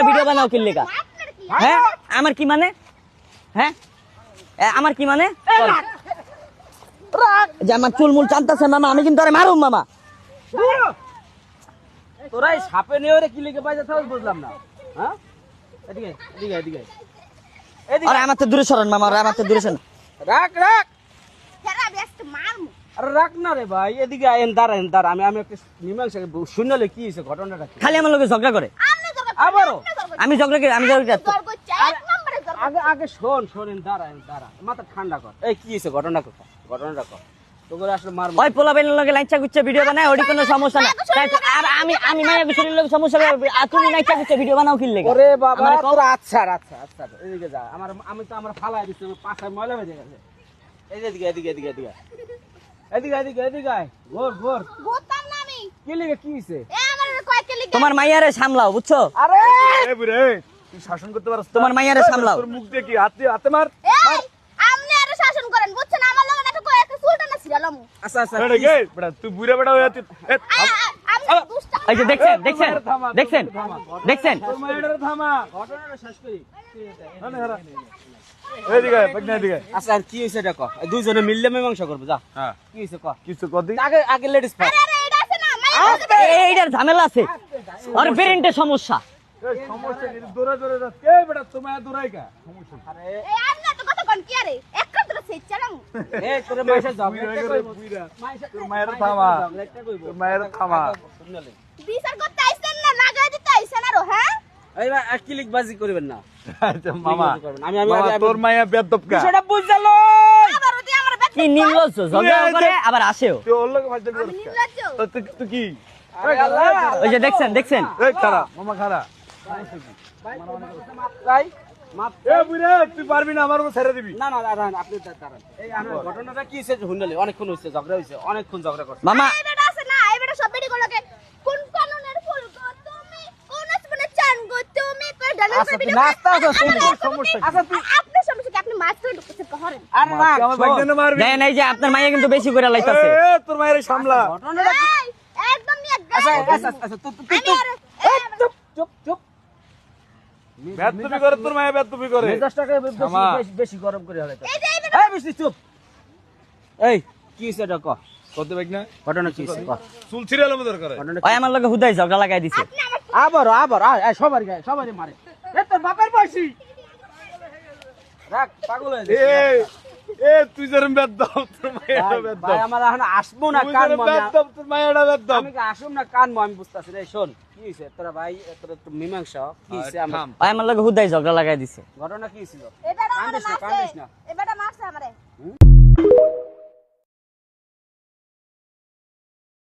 Video বানাও কি লেগা? হ্যাঁ আমার কি মানে? হ্যাঁ আমার কি মানে? যে আমার চুলমুল টানতেছে মামা, আমি কিন্তু আরে মারুম মামা। তোরাই সাপে নিয়ে ওরে কি লিখে পাইছে তাও বুঝলাম না। হ্যাঁ এদিকে এদিকে এদিকে আরে আমার তো দূরে সরেন মামা, আমার তো দূরে সরেন। রাখ রাখ আরে রাখ না রে ভাই, এদিকে আইন দাঁড়া আমি একটা মীমাংসা শুনলে কি হয়েছে ঘটনাটা কি? খালি আমার লোকে ঝগড়া করে। আবারও আমি ঝগড়া করি, আমি ঝগড়া করি। আগে আগে শোন দাঁড়া মাথা ঠান্ডা কর। এই কি হয়েছে ঘটনাটা কর তোকে আসলে মার ওই পোলা বেনের লগে লাইচা গুচ্ছা ভিডিও বানায়, ওডি কোনো সমস্যা না। আর আমি মাইয়া গুছরির লগে সমস্যা হবে, আর তুমি লাইচা গুচ্ছা ভিডিও বানাও কি লেগা? ওরে বাবা তোরা আচ্ছা এদিকে যা। আমি তো আমার ফালাই দিছি, আমার পাছায় ময়লা বেজে গেছে। এই যে এদিকে আয়। ঘোর ঘুরতাম না আমি। কি লিখে কি হইছে? আমার কয়েকটা লিখে তোমার মাইয়ারে সামলাও, বুঝছো? আরে এ বুড়ে তুই শাসন করতে পারছ? তোমার মাইয়ারে সামলাও। তোর মুখ দিয়ে কি হাতে মার। এই আমনে আর শাসন করেন, বুঝছেন? আমার লগে একটা কয়েকটা সুলটা না ছিলাম। আচ্ছা আরে গে বড়া তুই বুড়া বড়া হয়ে তুই আমি দুষ্টা। এই যে দেখছেন তোর মায়ের থামা ঘটনাটা শেষ করি। আরে হারা এদিকে পগনা এদিকে। আচ্ছা আর কি হইছে এটা ক? দুইজনে মিললে মীমাংসা করবে, যা। হ্যাঁ কি হইছে ক? কিছু কদি আগে লেডিস ফার্স্ট। আরে এটা আছে না মাইয়া। এইটার ঝামেলা আছে, আর পেরেন্টের সমস্যা। এই সমস্যা কি দৌড়া যাস? কে বড়া তোমায় দৌড়াই কা? সমস্যা আরে এই আমনে তো কথা কোন কি আরে? এক কথা তো সেচ্ছালাম। এই তোর মাইসা যাও বুইরা করে বুইরা তোর মায়ের থামা তোর মায়ের থামা। বিচার করতে আইছেন না, লাগাই দিতে আইছেন আরো, হ্যাঁ? এই ভাই আকিলিক বাজি করবেন না। আচ্ছা মামা আমি তোর মায়া বেদব কা? সেটা বুঝালো। আবার ওদি আমার বেদ কি নির্লজ্জ, ঝগড়া করে আবার আসেও। তুই ওর লগে ফাজল আমি করছ? নির্লজ্জ। তুই কি? আরে আল্লাহ ওই যে দেখছেন এই খারা মামা খারা। ভাই মাপ। এ বুড়া তুই পারবি না, আমার উপর ছেড়ে দিবি। না আপনি দাঁড়ান। এই আমার ঘটনাটা কি হইছে শুনলে? অনেকক্ষণ হইছে ঝগড়া হইছে, অনেকক্ষণ ঝগড়া করছে। মামা। এই বেটা আছে না, এই বেটা সব বেটি গুলোকে কোন কানুনের ফুল গো তুমি, কোন আসমানে চান গো তুমি, কই ডালে আচ্ছা, কই তুই ভিডিও নাস্তা আছো, সমস্যা কি? আচ্ছা তুই আপনি সমস্যা কি? আপনি মাছ ধরে ঢুকতে করেন। আরে না আমার ভাইজানে মারবি। দেয় নাই যে আপনার মাইয়া কিন্তু বেশি করে লাইতাছে। এ তোর মায়ের সামলা। ঘটনাটা কি? এই একদম নিয়ে আচ্ছা একদম তুই আমি আর চুপ বেদবি করে তোর মায়া বেদবি করে। মেজাজটাকে থামা। বেশি গরম করে হলে এই যে এই বেটা এই বেশি চুপ। এই কি হইছে এটা ক? কত বেগ না? ঘটনা কি হইছে ক? চুল ছিড়ালো মতো করে। ঘটনা ওই আমার লগে হুদাই ঝগড়া লাগাই দিছে। আপনি আমার আবার সবারই গায়ে সবারই মারে। এ তোর বাপের বয়সী রাখ পাগল হয়ে এ তুই যেরম বেদব তোর মায়া বেদব। ভাই আমার এখন আসবো না তুই কান যেরম বেদব তোর মায়াটা বেদব। আমি কি আসুম না কানবো? আমি বুঝতাছি রে। শোন কি হইছে তোরা ভাই, তোরা একটু মীমাংসা কি হইছে? আমার থাম। ওই আমার লগে হুদাই ঝগড়া লাগাই দিছে। ঘটনা কি ছিল? এই বেটা কান্দিস না, আমারে কান্দিস মারছে, না। এই বেটা মারছে আমারে।